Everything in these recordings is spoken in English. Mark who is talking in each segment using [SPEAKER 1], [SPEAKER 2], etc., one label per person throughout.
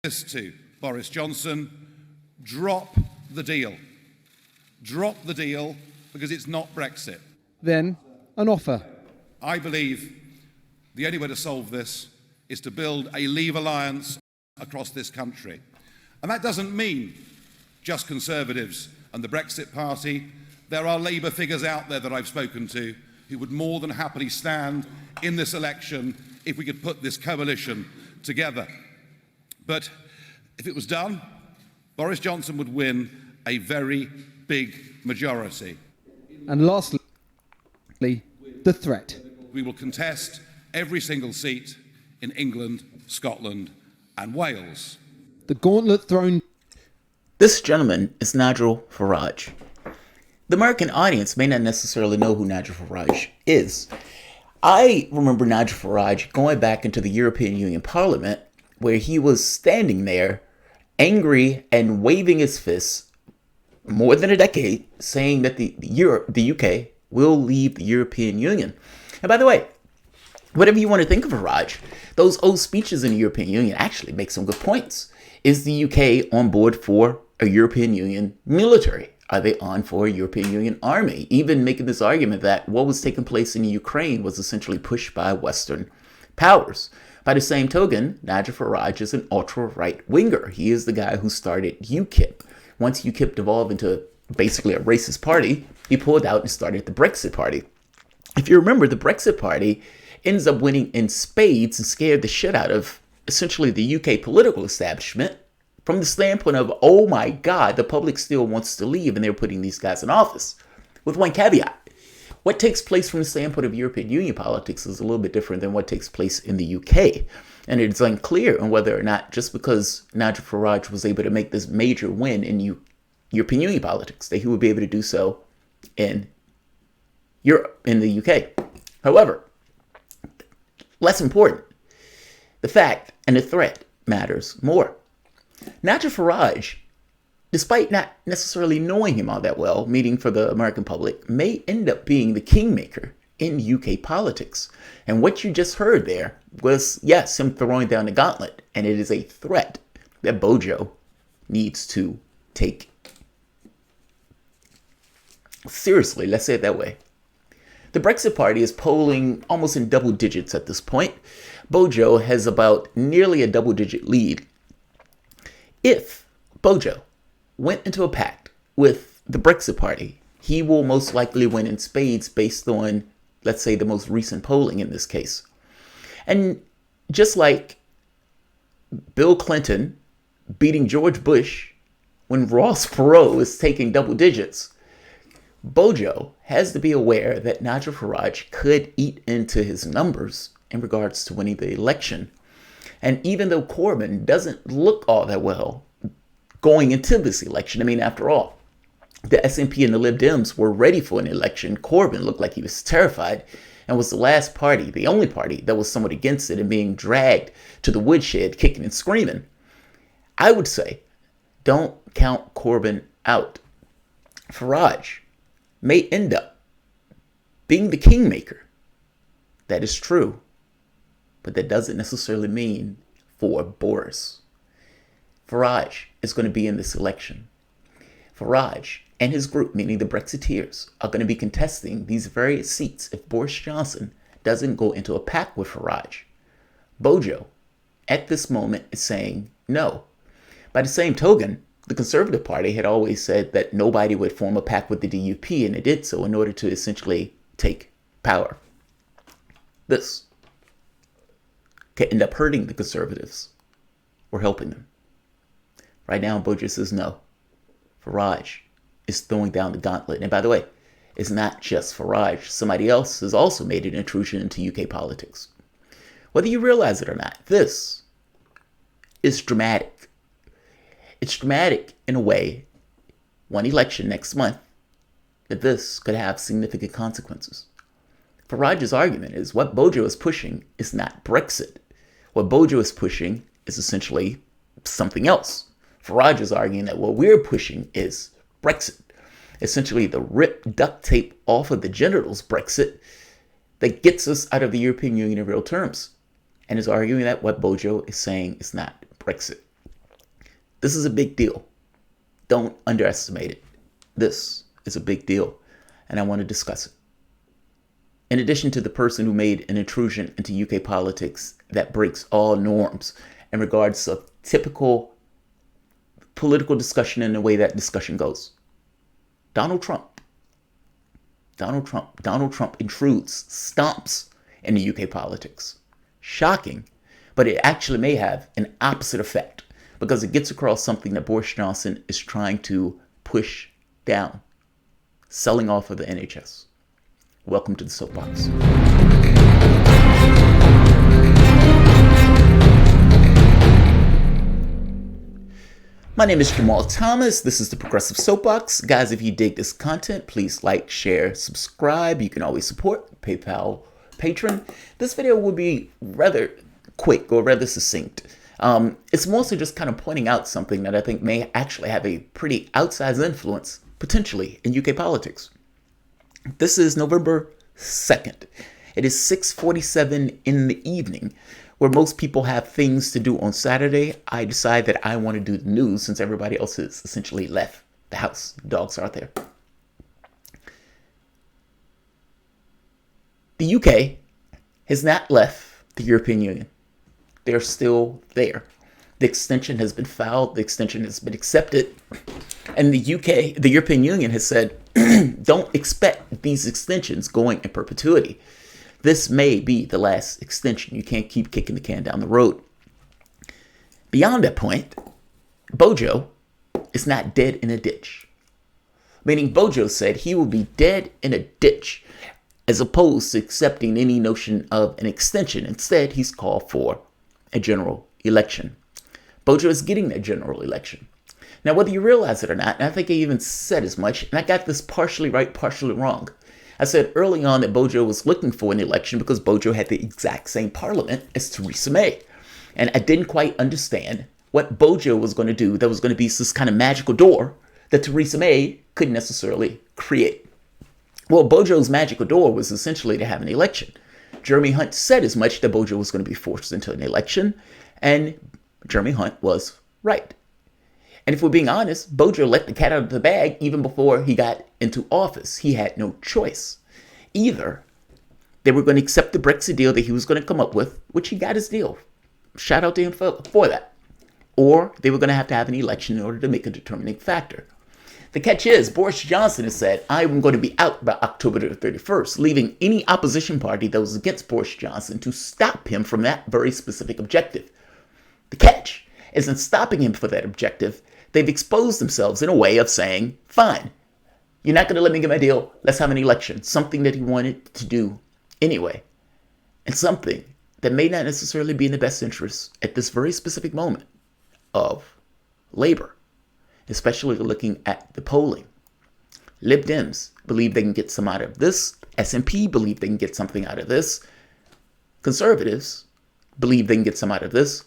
[SPEAKER 1] this to Boris Johnson: drop the deal. Drop the deal, because it's not Brexit.
[SPEAKER 2] Then an offer.
[SPEAKER 1] I believe the only way to solve this is to build a Leave alliance across this country. And that doesn't mean just Conservatives and the Brexit Party. There are Labour figures out there that I've spoken to who would more than happily stand in this election if we could put this coalition together. But if it was done, Boris Johnson would win a very big majority.
[SPEAKER 2] And lastly, the threat.
[SPEAKER 1] We will contest every single seat in England, Scotland, and Wales.
[SPEAKER 2] The gauntlet thrown.
[SPEAKER 3] This gentleman is Nigel Farage. The American audience may not necessarily know who Nigel Farage is. I remember Nigel Farage going back into the European Union Parliament, where he was standing there angry and waving his fists more than a decade, saying that the UK will leave the European Union. And by the way, whatever you want to think of Farage, those old speeches in the European Union actually make some good points. Is the UK on board for a European Union military? Are they on for a European Union army? Even making this argument that what was taking place in Ukraine was essentially pushed by Western powers. By the same token, Nigel Farage is an ultra-right winger. He is the guy who started UKIP. Once UKIP devolved into basically a racist party, he pulled out and started the Brexit Party. If you remember, the Brexit Party ends up winning in spades and scared the shit out of essentially the UK political establishment from the standpoint of, oh my God, the public still wants to leave and they're putting these guys in office. With one caveat. What takes place from the standpoint of European Union politics is a little bit different than what takes place in the UK. And it's unclear on whether or not, just because Nigel Farage was able to make this major win in European Union politics, that he would be able to do so in Europe, in the UK. However, less important, the fact and the threat matters more. Nigel Farage, despite not necessarily knowing him all that well, meaning for the American public, may end up being the kingmaker in UK politics. And what you just heard there was, yes, him throwing down the gauntlet. And it is a threat that Bojo needs to take seriously. Let's say it that way. The Brexit Party is polling almost in double digits at this point. Bojo has about nearly a double-digit lead. If Bojo went into a pact with the Brexit Party, he will most likely win in spades based on, let's say, the most recent polling in this case. And just like Bill Clinton beating George Bush when Ross Perot is taking double digits, Bojo has to be aware that Nigel Farage could eat into his numbers in regards to winning the election. And even though Corbyn doesn't look all that well going into this election, I mean, after all, the SNP and the Lib Dems were ready for an election. Corbyn looked like he was terrified and was the last party, the only party that was somewhat against it and being dragged to the woodshed, kicking and screaming. I would say, don't count Corbyn out. Farage may end up being the kingmaker. That is true. But that doesn't necessarily mean for Boris. Farage is going to be in this election. Farage and his group, meaning the Brexiteers, are going to be contesting these various seats if Boris Johnson doesn't go into a pact with Farage. Bojo, at this moment, is saying no. By the same token, the Conservative Party had always said that nobody would form a pact with the DUP, and it did so in order to essentially take power. This could end up hurting the Conservatives or helping them. Right now, Bojo says no. Farage is throwing down the gauntlet. And by the way, it's not just Farage. Somebody else has also made an intrusion into UK politics. Whether you realize it or not, this is dramatic. It's dramatic in a way, one election next month, that this could have significant consequences. Farage's argument is what Bojo is pushing is not Brexit. What Bojo is pushing is essentially something else. Farage is arguing that what we're pushing is Brexit. Essentially the rip duct tape off of the genitals Brexit that gets us out of the European Union in real terms. And is arguing that what Bojo is saying is not Brexit. This is a big deal. Don't underestimate it. This is a big deal, and I want to discuss it. In addition to the person who made an intrusion into UK politics that breaks all norms in regards of typical political discussion and the way that discussion goes, Donald Trump intrudes, stomps into UK politics. Shocking, but it actually may have an opposite effect because it gets across something that Boris Johnson is trying to push down, selling off of the NHS. Welcome to the Soapbox. My name is Jamarl Thomas. This is the Progressive Soapbox. Guys, if you dig this content, please like, share, subscribe. You can always support PayPal patron. This video will be rather quick or rather succinct. It's mostly just kind of pointing out something that I think may actually have a pretty outsized influence, potentially, in UK politics. This is November 2nd. It is 6:47 in the evening. Where most people have things to do on Saturday, I decide that I want to do the news since everybody else has essentially left the house. The dogs are out there. The UK has not left the European Union. They're still there. The extension has been filed. The extension has been accepted. And the European Union has said, don't expect these extensions going in perpetuity. This may be the last extension. You can't keep kicking the can down the road. Beyond that point, Bojo is not dead in a ditch. Meaning Bojo said he will be dead in a ditch as opposed to accepting any notion of an extension. Instead, he's called for a general election. Bojo is getting a general election. Now, whether you realize it or not, and I think I even said as much, and I got this partially right, partially wrong. I said early on that Bojo was looking for an election because Bojo had the exact same parliament as Theresa May. And I didn't quite understand what Bojo was going to do that was going to be this kind of magical door that Theresa May couldn't necessarily create. Well, Bojo's magical door was essentially to have an election. Jeremy Hunt said as much that Bojo was going to be forced into an election, and Jeremy Hunt was right. And if we're being honest, Bojo let the cat out of the bag even before he got into office. He had no choice. Either they were going to accept the Brexit deal that he was going to come up with, which he got his deal. Shout out to him for that. Or they were going to have an election in order to make a determining factor. The catch is, Boris Johnson has said, I'm going to be out by October the 31st, leaving any opposition party that was against Boris Johnson to stop him from that very specific objective. The catch is in stopping him for that objective, they've exposed themselves in a way of saying, fine, you're not going to let me get my deal. Let's have an election. Something that he wanted to do anyway. And something that may not necessarily be in the best interest at this very specific moment of Labour, especially looking at the polling. Lib Dems believe they can get some out of this. SNP believe they can get something out of this. Conservatives believe they can get some out of this.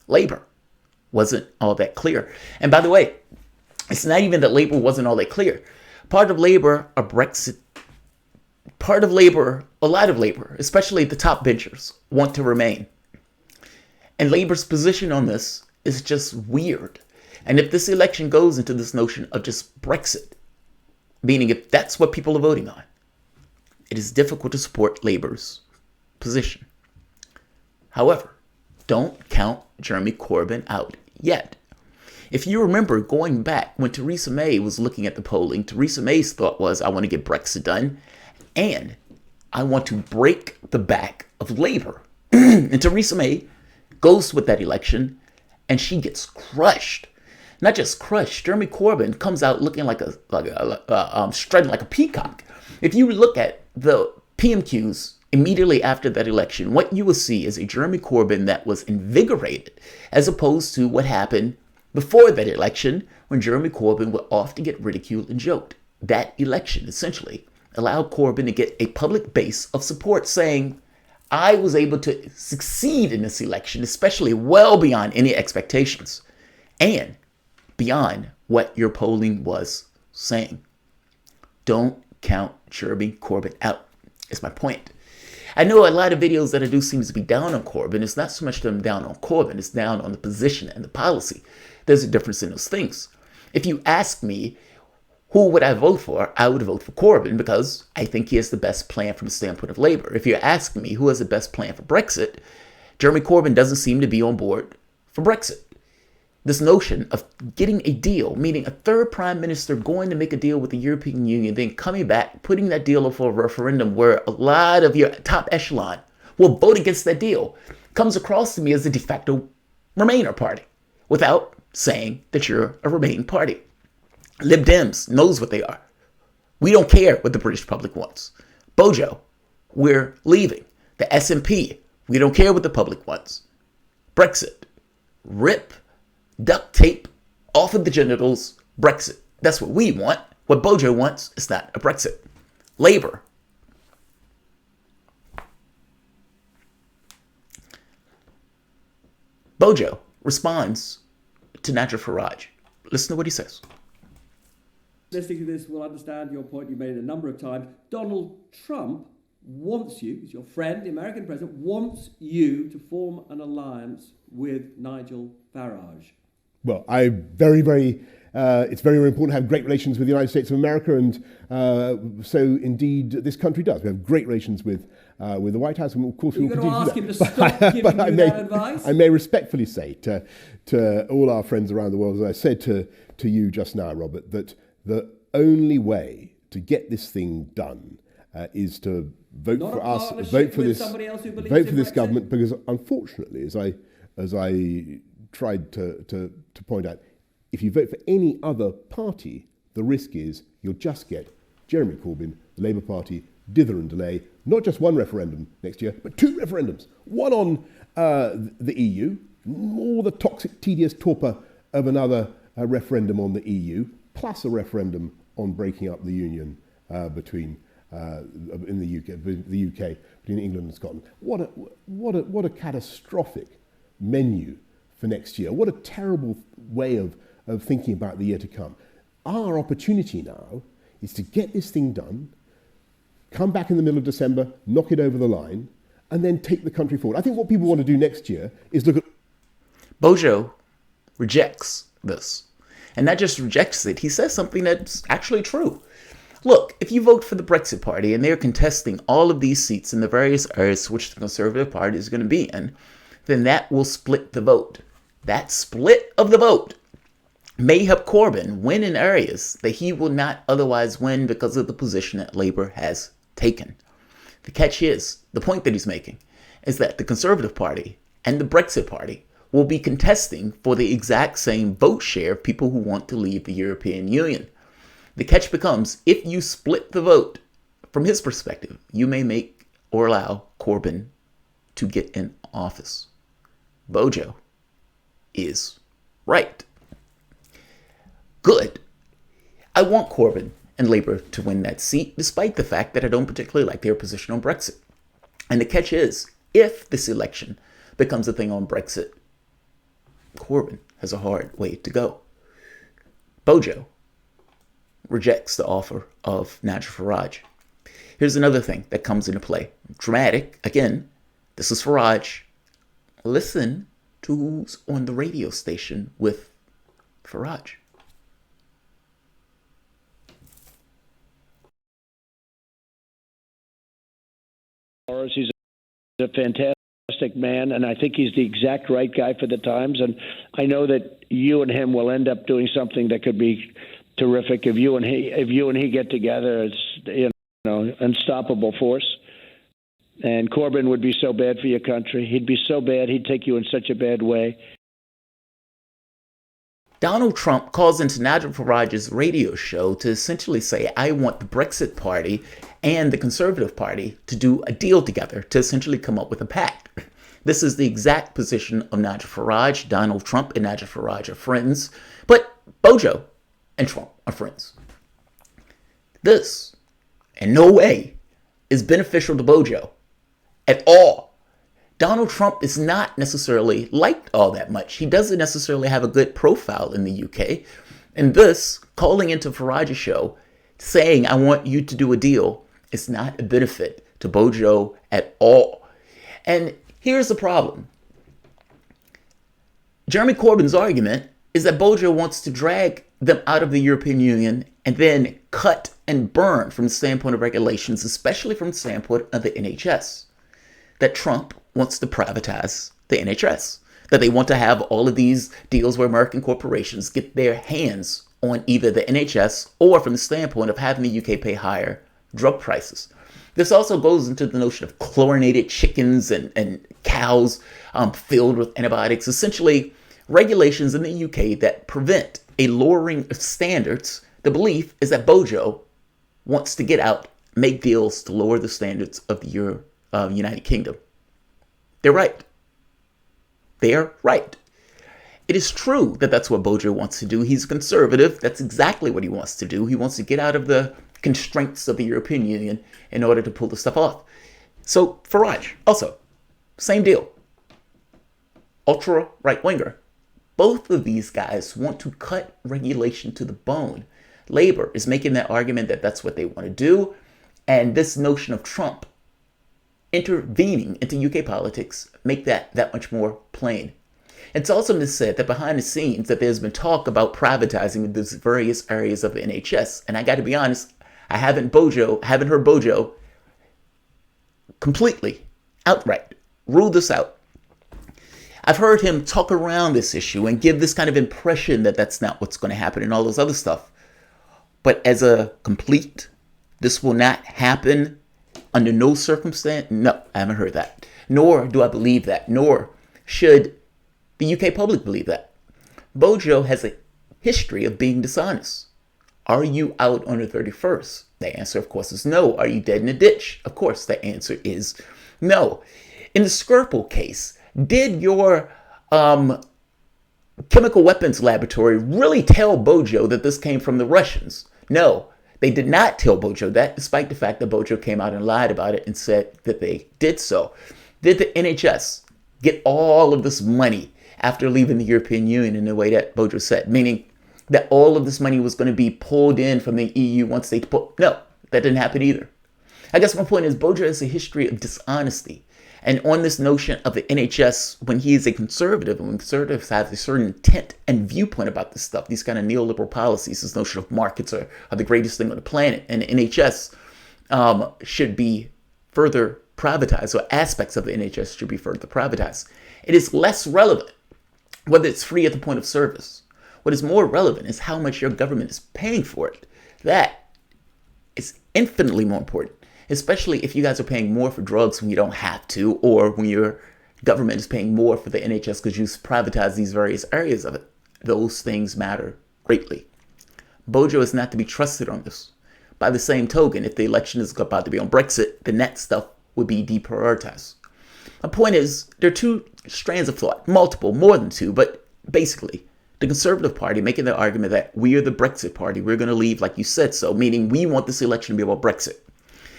[SPEAKER 3] Labour wasn't all that clear. And by the way, it's not even that Labour wasn't all that clear. Part of Labour, a lot of Labour, especially the top benchers, want to remain. And Labour's position on this is just weird. And if this election goes into this notion of just Brexit, meaning if that's what people are voting on, it is difficult to support Labour's position. However, don't count Jeremy Corbyn out yet. If you remember going back when Theresa May was looking at the polling, Theresa May's thought was, I want to get Brexit done and I want to break the back of Labour. And Theresa May goes with that election and she gets crushed. Not just crushed, Jeremy Corbyn comes out looking strutting like a peacock. If you look at the PMQs immediately after that election, what you will see is a Jeremy Corbyn that was invigorated, as opposed to what happened before that election when Jeremy Corbyn would often get ridiculed and joked. That election essentially allowed Corbyn to get a public base of support saying, I was able to succeed in this election, especially well beyond any expectations and beyond what your polling was saying. Don't count Jeremy Corbyn out, is my point. I know a lot of videos that I do seems to be down on Corbyn. It's not so much that I'm down on Corbyn, it's down on the position and the policy. There's a difference in those things. If you ask me, who would I vote for? I would vote for Corbyn because I think he has the best plan from the standpoint of Labour. If you ask me who has the best plan for Brexit, Jeremy Corbyn doesn't seem to be on board for Brexit. This notion of getting a deal, meaning a third prime minister going to make a deal with the European Union, then coming back, putting that deal up for a referendum where a lot of your top echelon will vote against that deal, comes across to me as a de facto Remainer party without saying that you're a Remain party. Lib Dems knows what they are. We don't care what the British public wants. Bojo, we're leaving. The SNP, we don't care what the public wants. Brexit, rip, duct tape off of the genitals, Brexit. That's what we want. What Bojo wants is not a Brexit. Labour. Bojo responds to Nigel Farage. Listen to what he says.
[SPEAKER 4] Listening to this will understand your point you made a number of times. Donald Trump wants you, he's your friend, the American president, wants you to form an alliance with Nigel Farage.
[SPEAKER 5] Well, it's very, very important to have great relations with the United States of America, and so indeed this country does. We have great relations with the White House, and of course we will continue to do that.
[SPEAKER 4] Are you going to ask him to stop giving you that advice?
[SPEAKER 5] I may respectfully say to all our friends around the world, as I said to you just now, Robert, that the only way to get this thing done is to vote
[SPEAKER 4] Not
[SPEAKER 5] for
[SPEAKER 4] a
[SPEAKER 5] us,
[SPEAKER 4] partnership
[SPEAKER 5] vote for
[SPEAKER 4] with
[SPEAKER 5] this,
[SPEAKER 4] somebody else who believes
[SPEAKER 5] vote for
[SPEAKER 4] in
[SPEAKER 5] this
[SPEAKER 4] Brexit?
[SPEAKER 5] government, because unfortunately, as I tried to point out, if you vote for any other party, the risk is you'll just get Jeremy Corbyn, the Labour Party, dither and delay, not just one referendum next year, but two referendums. One on the EU, more the toxic, tedious torpor of another referendum on the EU, plus a referendum on breaking up the union between in the UK, between England and Scotland. What a catastrophic menu for next year. What a terrible way of thinking about the year to come. Our opportunity now is to get this thing done, come back in the middle of December, knock it over the line, and then take the country forward. I think what people want to do next year is look at...
[SPEAKER 3] Bojo rejects this. And not just rejects it, he says something that's actually true. Look, if you vote for the Brexit Party and they're contesting all of these seats in the various areas which the Conservative Party is going to be in, then that will split the vote. That split of the vote may help Corbyn win in areas that he will not otherwise win because of the position that Labour has taken. The catch is, the point that he's making, is that the Conservative Party and the Brexit Party will be contesting for the exact same vote share of people who want to leave the European Union. The catch becomes, if you split the vote, from his perspective, you may make or allow Corbyn to get in office. Bojo is right. Good. I want Corbyn and Labour to win that seat, despite the fact that I don't particularly like their position on Brexit. And the catch is, if this election becomes a thing on Brexit, Corbyn has a hard way to go. Bojo rejects the offer of Nigel Farage. Here's another thing that comes into play. Dramatic. Again, this is Farage. Listen to who's on the radio station with Farage.
[SPEAKER 6] Boris, he's a fantastic man, and I think he's the exact right guy for the times. And I know that you and him will end up doing something that could be terrific. If you and he get together, it's unstoppable force. And Corbyn would be so bad for your country. He'd be so bad. He'd take you in such a bad way.
[SPEAKER 3] Donald Trump calls into Nigel Farage's radio show to essentially say, I want the Brexit Party and the Conservative Party to do a deal together to essentially come up with a pact. This is the exact position of Nigel Farage. Donald Trump and Nigel Farage are friends, but Bojo and Trump are friends. This, in no way, is beneficial to Bojo at all. Donald Trump is not necessarily liked all that much. He doesn't necessarily have a good profile in the UK. And this, calling into Farage's show, saying, I want you to do a deal, is not a benefit to Bojo at all. And here's the problem. Jeremy Corbyn's argument is that Bojo wants to drag them out of the European Union and then cut and burn from the standpoint of regulations, especially from the standpoint of the NHS. That Trump wants to privatize the NHS. That they want to have all of these deals where American corporations get their hands on either the NHS or from the standpoint of having the UK pay higher drug prices. This also goes into the notion of chlorinated chickens and cows filled with antibiotics, essentially regulations in the UK that prevent a lowering of standards. The belief is that Bojo wants to get out, make deals to lower the standards of the United Kingdom. They're right. They're right. It is true that that's what Bojo wants to do. He's conservative. That's exactly what he wants to do. He wants to get out of the constraints of the European Union in order to pull the stuff off. So Farage, also, same deal. Ultra right-winger. Both of these guys want to cut regulation to the bone. Labour is making that argument that that's what they want to do. And this notion of Trump intervening into UK politics make that much more plain. It's also been said that behind the scenes that there's been talk about privatizing these various areas of the NHS. And I got to be honest, I haven't heard Bojo completely, outright, rule this out. I've heard him talk around this issue and give this kind of impression that that's not what's going to happen and all this other stuff. But as a complete, this will not happen under no circumstance, no, I haven't heard that. Nor do I believe that, nor should the UK public believe that. Bojo has a history of being dishonest. Are you out on the 31st? The answer, of course, is no. Are you dead in a ditch? Of course, the answer is no. In the Skirple case, did your chemical weapons laboratory really tell Bojo that this came from the Russians? No, they did not tell Bojo that, despite the fact that Bojo came out and lied about it and said that they did so. Did the NHS get all of this money after leaving the European Union in the way that Bojo said? Meaning that all of this money was going to be pulled in from the EU once they put... No, that didn't happen either. I guess my point is Bojo has a history of dishonesty. And on this notion of the NHS, when he is a conservative, and when conservatives have a certain intent and viewpoint about this stuff, these kind of neoliberal policies, this notion of markets are the greatest thing on the planet, and the NHS should be further privatized, or aspects of the NHS should be further privatized. It is less relevant whether it's free at the point of service. What is more relevant is how much your government is paying for it. That is infinitely more important, especially if you guys are paying more for drugs when you don't have to, or when your government is paying more for the NHS because you privatize these various areas of it. Those things matter greatly. Bojo is not to be trusted on this. By the same token, if the election is about to be on Brexit, then that stuff would be deprioritized. My point is, there are two strands of thought, multiple, more than two, but basically, the Conservative Party making the argument that we are the Brexit Party, we're going to leave like you said so, meaning we want this election to be about Brexit.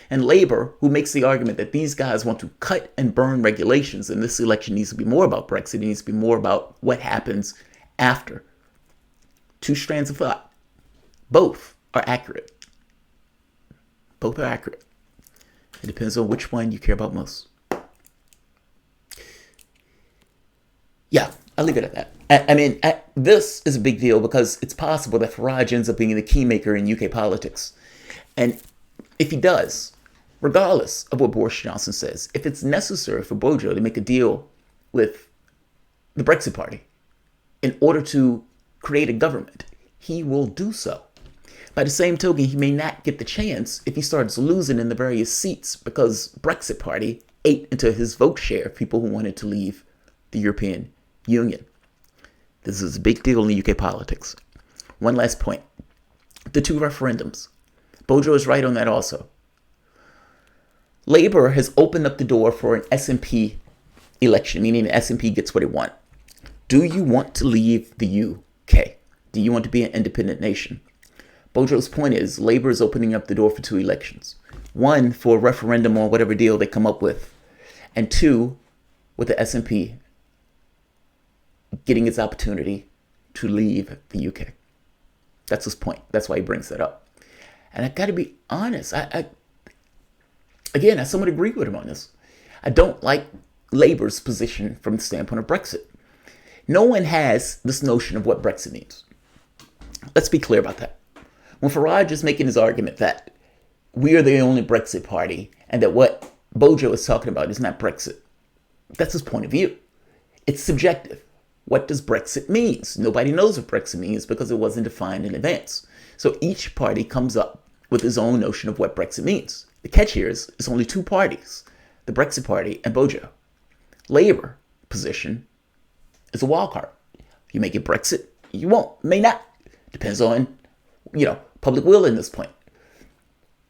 [SPEAKER 3] And Labour, who makes the argument that these guys want to cut and burn regulations, and this election needs to be more about Brexit, it needs to be more about what happens after. Two strands of thought. Both are accurate. Both are accurate. It depends on which one you care about most. Yeah, I'll leave it at that. I mean, this is a big deal because it's possible that Farage ends up being the key maker in UK politics. And if he does, regardless of what Boris Johnson says, if it's necessary for Bojo to make a deal with the Brexit Party in order to create a government, he will do so. By the same token, he may not get the chance if he starts losing in the various seats because Brexit Party ate into his vote share of people who wanted to leave the European Union. This is a big deal in UK politics. One last point. The two referendums. Bojo is right on that also. Labour has opened up the door for an SNP election, meaning the SNP gets what it wants. Do you want to leave the UK? Do you want to be an independent nation? Bojo's point is Labour is opening up the door for two elections. One, for a referendum on whatever deal they come up with. And two, with the SNP getting its opportunity to leave the UK. That's his point. That's why he brings that up. And I got to be honest. I somewhat agree with him on this. I don't like Labour's position from the standpoint of Brexit. No one has this notion of what Brexit means. Let's be clear about that. When Farage is making his argument that we are the only Brexit party and that what Bojo is talking about is not Brexit, that's his point of view. It's subjective. What does Brexit mean? Nobody knows what Brexit means because it wasn't defined in advance. So each party comes up with his own notion of what Brexit means. The catch here is it's only two parties, the Brexit Party and Bojo. Labour position is a wild card. You may get Brexit, you won't, may not. Depends on, public will in this point.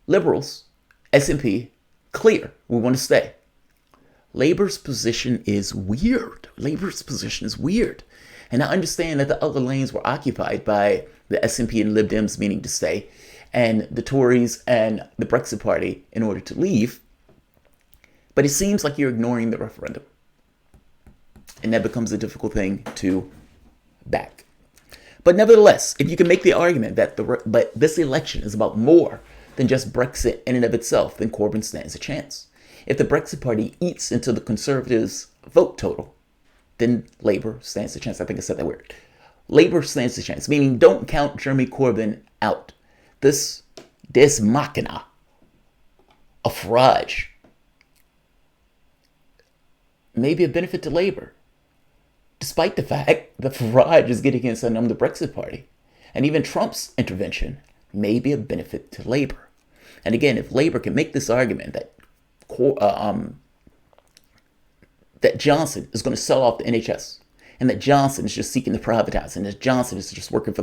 [SPEAKER 3] Liberals, SNP, clear, we want to stay. Labour's position is weird. And I understand that the other lanes were occupied by the SNP and Lib Dems meaning to stay, and the Tories and the Brexit Party in order to leave. But it seems like you're ignoring the referendum. And that becomes a difficult thing to back. But nevertheless, if you can make the argument that but this election is about more than just Brexit in and of itself, then Corbyn stands a chance. If the Brexit Party eats into the Conservatives' vote total, then Labour stands a chance. I think I said that word. Labour stands a chance, meaning don't count Jeremy Corbyn out. This Des Machina of Farage may be a benefit to Labour, despite the fact that Farage is getting against the Brexit Party. And even Trump's intervention may be a benefit to Labour. And again, if Labour can make this argument that that Johnson is going to sell off the NHS, and that Johnson is just seeking to privatize, and that Johnson is just working for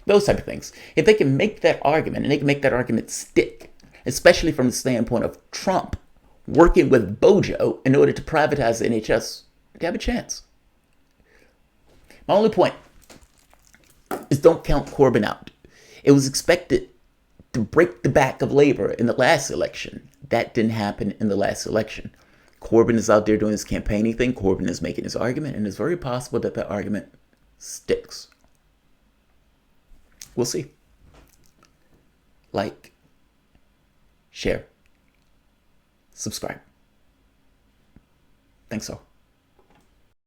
[SPEAKER 3] those type of things. If they can make that argument, and they can make that argument stick, especially from the standpoint of Trump working with Bojo in order to privatize the NHS, they have a chance. My only point is don't count Corbyn out. It was expected to break the back of Labour in the last election. That didn't happen in the last election. Corbyn is out there doing his campaigning thing. Corbyn is making his argument, and it's very possible that that argument sticks. We'll see. Like, share, subscribe. Thanks all.